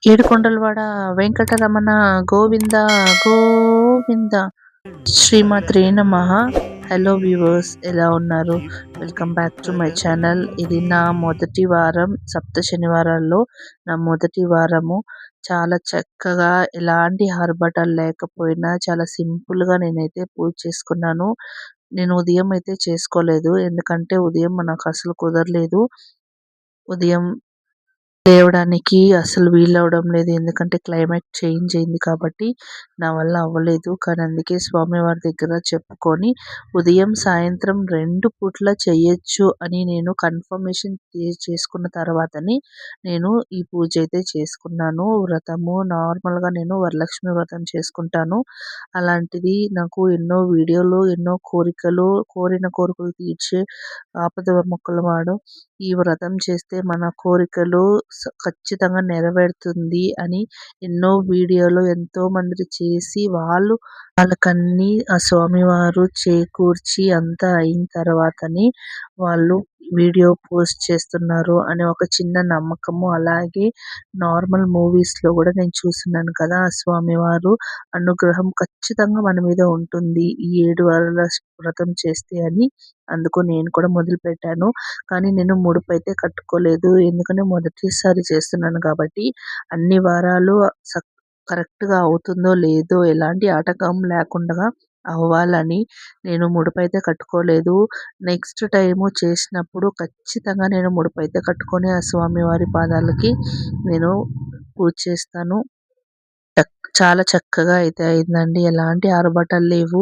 ఏడుకొండలవాడ వెంకటరమణ గోవింద గోవింద. శ్రీమాత్రే నమః. Hello viewers, ఎలా ఉన్నారు? Welcome back to my channel. ఇది నా మొదటి వారం, సప్త శనివారాల్లో నా మొదటి వారము. చాలా చక్కగా, ఎలాంటి ఆర్భాటాలు లేకపోయినా చాలా సింపుల్గా నేనైతే పూజ చేసుకున్నాను. నేను ఉదయం అయితే చేసుకోలేదు, ఎందుకంటే ఉదయం నాకు అసలు కుదరలేదు. ఉదయం లేవడానికి అసలు వీలవ్వడం లేదు. ఎందుకంటే క్లైమేట్ చేంజ్ అయింది కాబట్టి నా వల్ల అవ్వలేదు. కానీ అందుకే స్వామివారి దగ్గర చెప్పుకొని ఉదయం, సాయంత్రం 2 పూట్ల చేయొచ్చు అని నేను కన్ఫర్మేషన్ చేసుకున్న తర్వాతనే నేను ఈ పూజ అయితే చేసుకున్నాను. వ్రతము నార్మల్‌గా నేను వరలక్ష్మి వ్రతం చేసుకుంటాను. అలాంటిది నాకు ఎన్నో వీడియోలు, ఎన్నో కోరికలు, కోరిన కోరికలు తీర్చే ఆపదముక్కలవాడు ఈ వ్రతం చేస్తే మన కోరికలు ఖచ్చితంగా నెరవేరుతుంది అని ఎన్నో వీడియోలు ఎంతోమంది చేసి వాళ్ళకన్నీ ఆ స్వామివారు చేకూర్చి అంతా అయిన తర్వాతనే వాళ్ళు వీడియో పోస్ట్ చేస్తున్నారు అనే ఒక చిన్న నమ్మకము. అలాగే నార్మల్ మూవీస్లో కూడా నేను చూస్తున్నాను కదా, ఆ స్వామివారు అనుగ్రహం ఖచ్చితంగా మన మీద ఉంటుంది ఈ 7 వారాల వ్రతం చేస్తే అని. అందుకు నేను కూడా మొదలుపెట్టాను. కానీ నేను ముడుపైతే కట్టుకోలేదు, ఎందుకంటే మొదటిసారి చేస్తున్నాను కాబట్టి అన్ని వారాలు కరెక్ట్గా అవుతుందో లేదో, ఎలాంటి ఆటంకం లేకుండా అవ్వాలని నేను ముడుపైతే కట్టుకోలేదు. నెక్స్ట్ టైము చేసినప్పుడు ఖచ్చితంగా నేను ముడుపైతే కట్టుకొని ఆ స్వామివారి పాదాలకి నేను పూజ చేస్తాను. చాలా చక్కగా అయితే అయిందండి. ఎలాంటి ఆర్భాటాలు లేవు.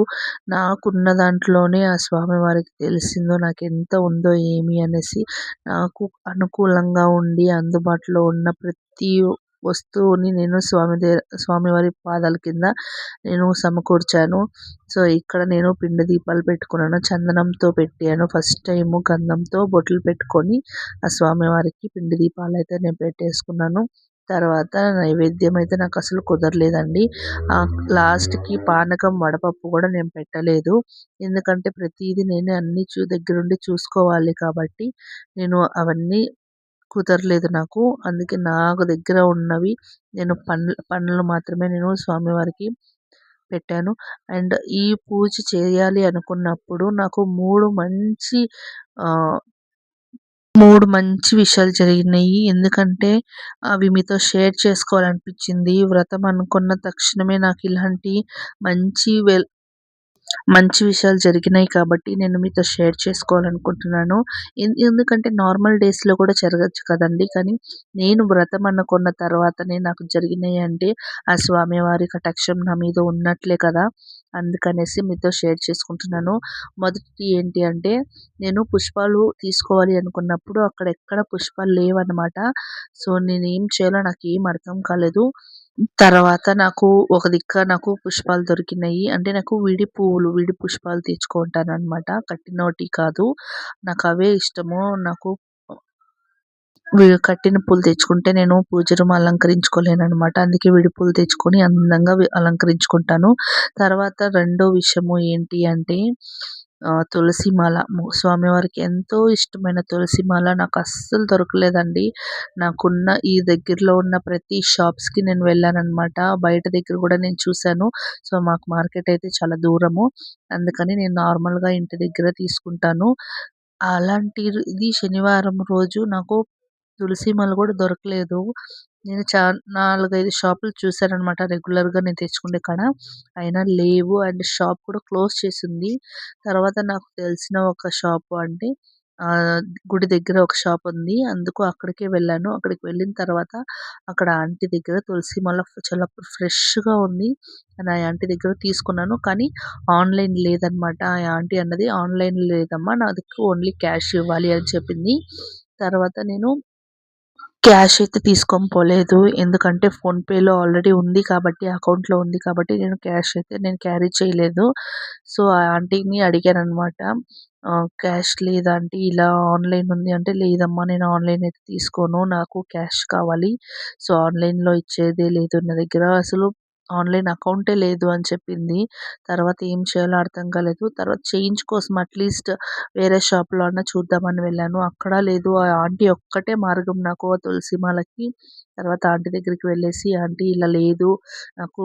నాకున్న దాంట్లోనే ఆ స్వామివారికి తెలిసిందో నాకెంత ఉందో ఏమి అనేసి, నాకు అనుకూలంగా ఉండి అందుబాటులో ఉన్న ప్రతి వస్తువుని నేను స్వామివారి పాదాల కింద నేను సమకూర్చాను. సో ఇక్కడ నేను పిండి దీపాలు పెట్టుకున్నాను. చందనంతో పెట్టాను. ఫస్ట్ టైము గంధంతో బొట్లు పెట్టుకొని ఆ స్వామివారికి పిండి దీపాలు అయితే నేను పెట్టేసుకున్నాను. తర్వాత నైవేద్యం అయితే నాకు అసలు కుదరలేదండి. లాస్ట్‌కి పానకం, వడపప్పు కూడా నేను పెట్టలేదు. ఎందుకంటే ప్రతీది నేనే అన్నీ దగ్గరుండి చూసుకోవాలి కాబట్టి నేను అవన్నీ కుదరలేదు నాకు. అందుకే నాకు దగ్గర ఉన్నవి నేను పండ్లు మాత్రమే నేను స్వామివారికి పెట్టాను. అండ్ ఈ పూజ చేయాలి అనుకున్నప్పుడు నాకు 3 మంచి విషయాలు జరిగినాయి. ఎందుకంటే అవి మీతో షేర్ చేసుకోవాలనిపించింది. వ్రతం అనుకున్న తక్షణమే నాకు ఇలాంటి మంచి మంచి విషయాలు జరిగినాయి కాబట్టి నేను మీతో షేర్ చేసుకోవాలనుకుంటున్నాను. ఎందుకంటే నార్మల్ డేస్‌లో కూడా జరగచ్చు కదండీ! కానీ నేను వ్రతం అనుకున్న తర్వాతనే నాకు జరిగినాయి అంటే ఆ స్వామివారి కటాక్షం నా మీద ఉన్నట్లే కదా! అందుకనేసి మీతో షేర్ చేసుకుంటున్నాను. మొదటిది ఏంటి అంటే, నేను పుష్పాలు తీసుకోవాలి అనుకున్నప్పుడు అక్కడ ఎక్కడ పుష్పాలు లేవన్నమాట. సో నేనేం చేయాలో నాకేం అర్థం కాలేదు. తర్వాత నాకు ఒక నాకు పుష్పాలు దొరికినాయి. అంటే నాకు విడి పుష్పాలు తెచ్చుకుంటానన్నమాట. కట్టినోటి కాదు. నాకు అవే ఇష్టము. నాకు కట్టిన పూలు తెచ్చుకుంటే నేను పూజ రూమ్ అలంకరించుకోలేనన్నమాట. అందుకే విడి పూలు తెచ్చుకొని అందంగా అలంకరించుకుంటాను. తర్వాత రెండో విషయము ఏంటి అంటే తులసి మాల. స్వామివారికి ఎంతో ఇష్టమైన తులసి మాల నాకు అస్సలు దొరకలేదండి. నాకున్న ఈ దగ్గరలో ఉన్న ప్రతి షాప్స్‌కి నేను వెళ్ళానన్నమాట. బయట దగ్గర కూడా నేను చూశాను. సో మాకు మార్కెట్ అయితే చాలా దూరము. అందుకని నేను నార్మల్‌గా ఇంటి దగ్గర తీసుకుంటాను. అలాంటిది శనివారం రోజు నాకు తులసి మాల కూడా దొరకలేదు. నేను 4, 5 షాపులు చూసానన్నమాట రెగ్యులర్‌గా నేను తెచ్చుకునే కాడ. అయినా లేవు. అండ్ షాప్ కూడా క్లోజ్ చేసుంది. తర్వాత నాకు తెలిసిన ఒక షాపు అంటే గుడి దగ్గర ఒక షాప్ ఉంది. అందుకు అక్కడికే వెళ్ళాను. అక్కడికి వెళ్ళిన తర్వాత అక్కడ ఆంటీ దగ్గర తులసి మాల చాలా ఫ్రెష్‌గా ఉంది. ఆ ఆంటీ దగ్గర తీసుకున్నాను. కానీ ఆన్‌లైన్ లేదన్నమాట. ఆ ఆంటీ అన్నది ఆన్‌లైన్ లేదమ్మా, నాదికు ఓన్లీ క్యాష్ ఇవ్వాలి అని చెప్పింది. తర్వాత నేను క్యాష్ అయితే తీసుకొని పోలేదు. ఎందుకంటే ఫోన్‌పేలో ఆల్రెడీ ఉంది కాబట్టి, అకౌంట్‌లో ఉంది కాబట్టి నేను క్యాష్ అయితే నేను క్యారీ చేయలేదు. సో ఆ ఆంటీని అడిగానన్నమాట. క్యాష్ లేదా ఆంటీ, ఇలా ఆన్‌లైన్ ఉంది అంటే, లేదమ్మా నేను ఆన్‌లైన్ అయితే తీసుకోను, నాకు క్యాష్ కావాలి. సో ఆన్‌లైన్‌లో ఇచ్చేదే లేదు నా దగ్గర. అసలు ఆన్‌లైన్ అకౌంటే లేదు అని చెప్పింది. తర్వాత ఏం చేయాలో అర్థం కాలేదు. తర్వాత చేంజ్ కోసం అట్‌లీస్ట్ వేరే షాప్‌లో అన్నా చూద్దామని వెళ్ళాను. అక్కడ లేదు. ఆ ఆంటీ ఒక్కటే మార్గం నాకు ఆ తులసి మాలకి. తర్వాత ఆంటీ దగ్గరికి వెళ్ళేసి, "ఆంటీ ఇలా లేదు. నాకు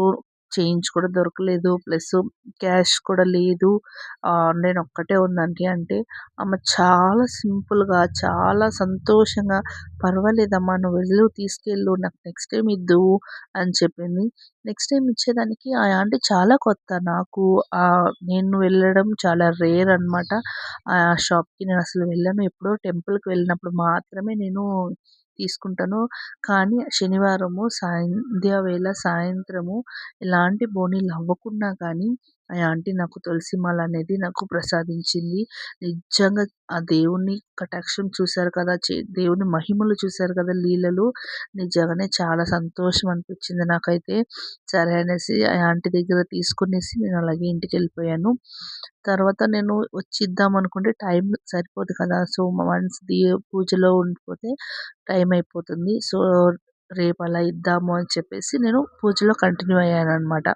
చేంజ్ కూడా దొరకలేదు. ప్లస్ క్యాష్ కూడా లేదు. ఆన్‌లైన్ ఒక్కటే ఉంది ఆంటీ" అంటే ఆమె చాలా సింపుల్‌గా, చాలా సంతోషంగా, "పర్వాలేదమ్మా నువ్వు వెళ్ళు తీసుకెళ్ళు. నాకు నెక్స్ట్ టైమ్ ఇద్దువు" అని చెప్పింది. నెక్స్ట్ టైమ్ ఇచ్చేదానికి ఆ యాంటీ చాలా కొత్త నాకు. నేను వెళ్ళడం చాలా రేర్ అనమాట. ఆ షాప్‌కి నేనసలు వెళ్ళను. ఎప్పుడో టెంపుల్‌కి వెళ్ళినప్పుడు మాత్రమే నేను తీసుకుంటాను. కానీ శనివారము సంధ్య వేళ సాయంత్రము ఎలాంటి బోనీలు అవ్వకున్నా కానీ ఆ యాంటీ నాకు తులసి మాల అనేది నాకు ప్రసాదించింది. నిజంగా ఆ దేవుని కటాక్షం చూసారు కదా! దేవుని మహిమలు చూసారు కదా! లీలలు. నిజంగానే చాలా సంతోషం అనిపించింది నాకైతే. సరే అనేసి ఆ ఆంటీ దగ్గర తీసుకునేసి నేను అలాగే ఇంటికెళ్ళిపోయాను. తర్వాత నేను వచ్చి ఇద్దామనుకుంటే టైం సరిపోదు కదా! సో, వన్స్ పూజలో ఉండిపోతే టైం అయిపోతుంది. సో, రేపు అలా ఇద్దాము అని చెప్పేసి నేను పూజలో కంటిన్యూ అయ్యాననమాట.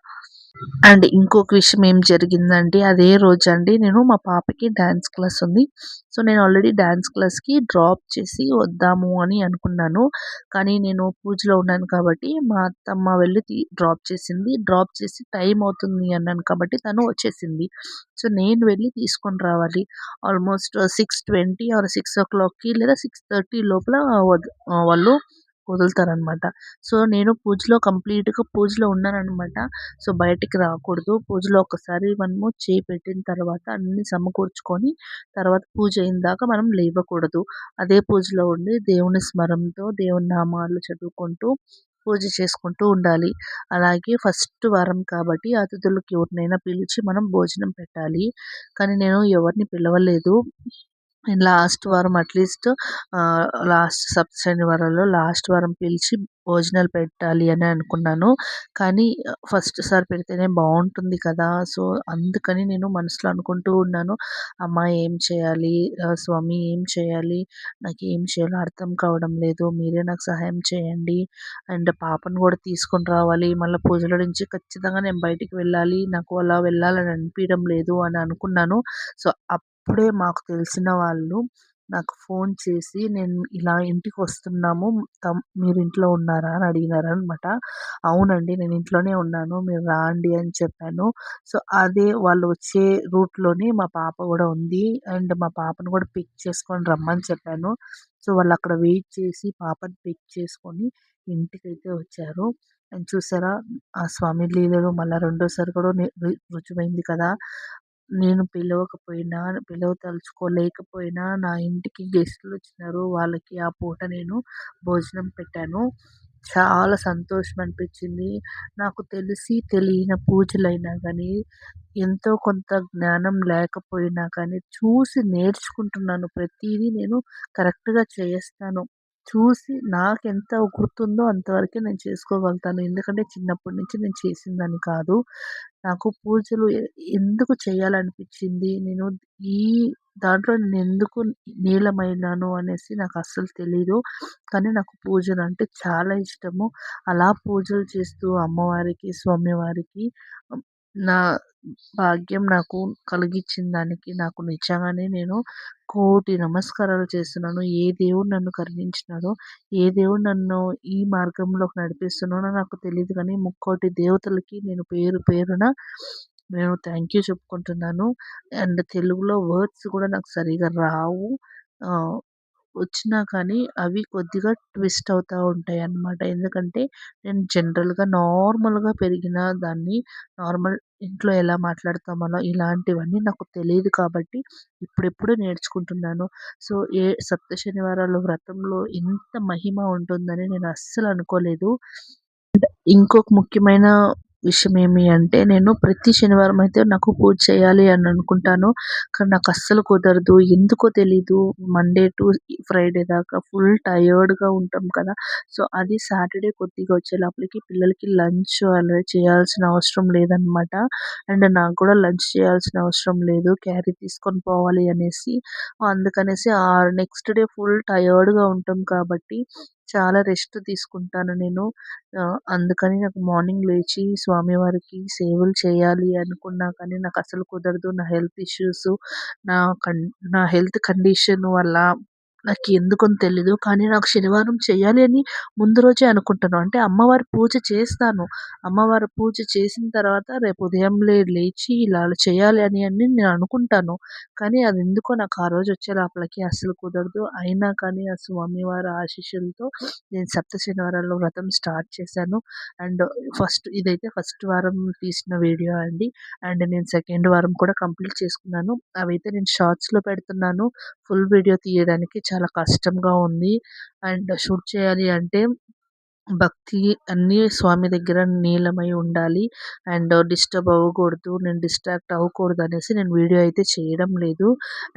అండ్ ఇంకొక విషయం ఏం జరిగిందంటే అదే రోజండి నేను మా పాపకి డాన్స్ క్లాస్ ఉంది. సో, నేను ఆల్రెడీ డాన్స్ క్లాస్‌కి డ్రాప్ చేసి వద్దాము అని అనుకున్నాను. కానీ నేను పూజలో ఉన్నాను కాబట్టి మా అత్తమ్మ వెళ్ళి డ్రాప్ చేసింది. డ్రాప్ చేసి టైం అవుతుంది అన్నాను కాబట్టి తను వచ్చేసింది. సో, నేను వెళ్ళి తీసుకొని రావాలి. ఆల్మోస్ట్ 6:20 ఆర్ 6:00కి లేదా 6:30 లోపల వాళ్ళు వదులుతారనమాట. సో, నేను కంప్లీట్‌గా పూజలో ఉన్నాననమాట. సో, బయటికి రాకూడదు. పూజలో ఒక్కసారి మనము చేయి పెట్టిన తర్వాత అన్నీ సమకూర్చుకొని, తర్వాత పూజ అయిందాక మనం లేవకూడదు. అదే పూజలో ఉండి దేవుని స్మరణతో, దేవుని నామాలు చదువుకుంటూ, పూజ చేసుకుంటూ ఉండాలి. అలాగే ఫస్ట్ వారం కాబట్టి అతిథులకి ఎవరినైనా పిలిచి మనం భోజనం పెట్టాలి. కానీ నేను ఎవరిని పిలవలేదు. లాస్ట్ వారం అట్‌లీస్ట్ లాస్ట్ శనివారంలో లాస్ట్ వారం పిలిచి భోజనాలు పెట్టాలి అని అనుకున్నాను. కానీ ఫస్ట్ సారి పెడితేనే బావుంటుంది కదా! సో, అందుకని నేను మనసులో అనుకుంటూ ఉన్నాను. అమ్మ ఏం చేయాలి? స్వామి ఏం చేయాలి? నాకేం చేయాలో అర్థం కావడం లేదు. మీరే నాకు సహాయం చేయండి. అండ్ పాపను కూడా తీసుకొని రావాలి. మళ్ళా పూజలో నుంచి ఖచ్చితంగా నేను బయటికి వెళ్ళాలి. నాకు అలా వెళ్ళాలని అనిపియడం లేదు అని అనుకున్నాను. సో, అప్పుడే మాకు తెలిసిన వాళ్ళు నాకు ఫోన్ చేసి, "నేను ఇలా ఇంటికొస్తున్నాము. మీరు ఇంట్లో ఉన్నారా?" అని అడిగినారనమాట. "అవునండి. నేను ఇంట్లోనే ఉన్నాను. మీరు రాండి" అని చెప్పాను. సో, అదే వాళ్ళు వచ్చే రూట్‌లోనే మా పాప గూడా ఉంది. అండ్ మా పాపను గూడా పిక్ చేసుకొని రమ్మని చెప్పాను. సో, వాళ్ళక్కడ వెయిట్ చేసి పాపని పిక్ చేసుకొని ఇంటికైతే వచ్చారు. అండ్ చూసారా ఆ స్వామి లీలలు మళ్ళా రెండోసారి కూడా రుజువైంది కదా! నేను పిలవదలుచుకోలేకపోయినా నా ఇంటికి గెస్టులొచ్చినారు. వాళ్ళకి ఆ పూట నేను భోజనం పెట్టాను. చాలా సంతోషం అనిపించింది. నాకు తెలిసి తెలియని పూజలైనా గానీ, ఎంతో కొంత జ్ఞానం లేకపోయినా కానీ, చూసి నేర్చుకుంటున్నాను. ప్రతీదీ నేను కరెక్ట్‌గా చేస్తాను. చూసి నాకెంత గుర్తుందో అంతవరకే నేను చేసుకోగలుగుతాను. ఎందుకంటే చిన్నప్పటి నుంచి నేను చేసిందాన్ని కాదు. నాకు పూజలు ఎందుకు చేయాలనిపించింది? ఈ దాంట్లో నేనెందుకు లీలమైనాను అనేసి నాకస్సలు తెలీదు. కానీ నాకు పూజలంటే చాలా ఇష్టము. అలా పూజలు చేస్తూ అమ్మవారికి, స్వామివారికి హ్మ్, నా భాగ్యం నాకు కలిగిచ్చిన దానికి నాకు నిజంగానే నేను కోటి నమస్కారాలు చేస్తున్నాను. ఏ దేవుడు నన్ను కరుణించినాడో, ఏ దేవుడు నన్ను ఈ మార్గంలోకి నడిపిస్తున్నాడో నాకు తెలీదు గానీ, ముక్కోటి దేవతలకి నేను పేరు పేరున నేను థ్యాంక్ యూ చెప్పుకుంటున్నాను. అండ్ తెలుగులో వర్డ్స్ కూడా నాకు సరిగ్గా రావు. ఆహ్, వచ్చినా కానీ అవి కొద్దిగా ట్విస్ట్ అవుతా ఉంటాయన్నమాట. ఎందుకంటే నేను జనరల్‌గా నార్మల్‌గా పెరిగిన దాన్ని. నార్మల్ ఇంట్లో ఎలా మాట్లాడతామో అలా ఇలాంటివన్నీ నాకు తెలీదు కాబట్టి ఇప్పుడిప్పుడు నేర్చుకుంటున్నాను. సో, సప్త శనివారాలు వ్రతంలో ఇంత మహిమ ఉంటుందని నేను అస్సలు అనుకోలేదు. ఇంకొక ముఖ్యమైన విషయం ఏమి అంటే నేను ప్రతి శనివారం అయితే నాకు పూజ చేయాలి అని అనుకుంటాను. కానీ నాకు అస్సలు కుదరదు. ఎందుకో తెలీదు. మండే టు ఫ్రైడే దాకా ఫుల్ టయర్డ్‌గా ఉంటాం కదా! సో, అది సాటర్డే కొద్దిగా వచ్చే లోపలికి పిల్లలకి లంచ్ అనేది చేయాల్సిన అవసరం లేదనమాట. అండ్ నాకు కూడా లంచ్ చేయాల్సిన అవసరం లేదు. క్యారీ తీసుకొని పోవాలి అనేసి. అందుకనేసి నెక్స్ట్ డే ఫుల్ టయర్డ్‌గా ఉంటాం కాబట్టి చాలా రెస్ట్ తీసుకుంటాను నేను. అందుకని నాకు మార్నింగ్ లేచి స్వామివారికి సేవలు చేయాలి అనుకున్నా కానీ నాకసలు కుదరదు. నా హెల్త్ ఇష్యూస్, నా కన్ నా హెల్త్ కండిషన్ వల్ల నాకెందుకని తెలీదు. కానీ నాకు శనివారం చేయాలి అని ముందు రోజే అనుకుంటాను. అంటే అమ్మవారి పూజ చేస్తాను. అమ్మవారి పూజ చేసిన తర్వాత రేపు ఉదయంలే లేచి ఇలా చేయాలి అని నేను అనుకుంటాను. కానీ అదెందుకో నాకు ఆ రోజు వచ్చే లోపలికి అస్సలు కుదరదు. అయినా కానీ ఆ స్వామివారి ఆశీస్సులతో నేను సప్త శనివారాలు వ్రతం స్టార్ట్ చేశాను. అండ్ ఇదైతే ఫస్ట్ వారం తీసిన వీడియో అండి. అండ్ నేను సెకండ్ వారం కూడా కంప్లీట్ చేసుకున్నాను. అవైతే నేను షార్ట్స్‌లో పెడుతున్నాను. ఫుల్ వీడియో తీయడానికి చాలా కష్టంగా ఉంది. అండ్ షూట్ చేయాలి అంటే భక్తి అన్నీ స్వామి దగ్గర లీనమై ఉండాలి. అండ్ డిస్టర్బ్ అవ్వకూడదు. నేను డిస్ట్రాక్ట్ అవ్వకూడదు అనేసి నేను వీడియో అయితే చేయడం లేదు.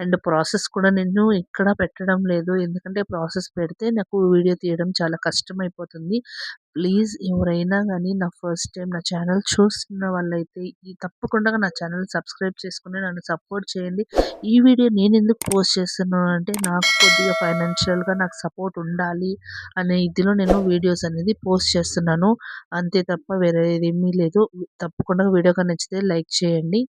అండ్ ప్రాసెస్ కూడా నేను ఎక్కడ పెట్టడం లేదు. ఎందుకంటే ప్రాసెస్ పెడితే నాకు వీడియో తీయడం చాలా కష్టమైపోతుంది. ప్లీజ్ ఎవరైనా గానీ నా ఫస్ట్ టైం నా ఛానల్ చూస్తున్న వాళ్ళైతే తప్పకుండా నా ఛానల్ సబ్స్క్రైబ్ చేసుకొని నన్ను సపోర్ట్ చేయండి. ఈ వీడియో నేనెందుకు పోస్ట్ చేస్తున్నానంటే నాకు కొద్దిగా ఫైనాన్షియల్‌గా నాకు సపోర్ట్ ఉండాలి అనే ఇదిలో నేను వీడియోస్ అనేది పోస్ట్ చేస్తున్నాను. అంతే తప్ప వేరేదేమీ లేదు. తప్పకుండా వీడియో గాని నచ్చితే లైక్ చేయండి.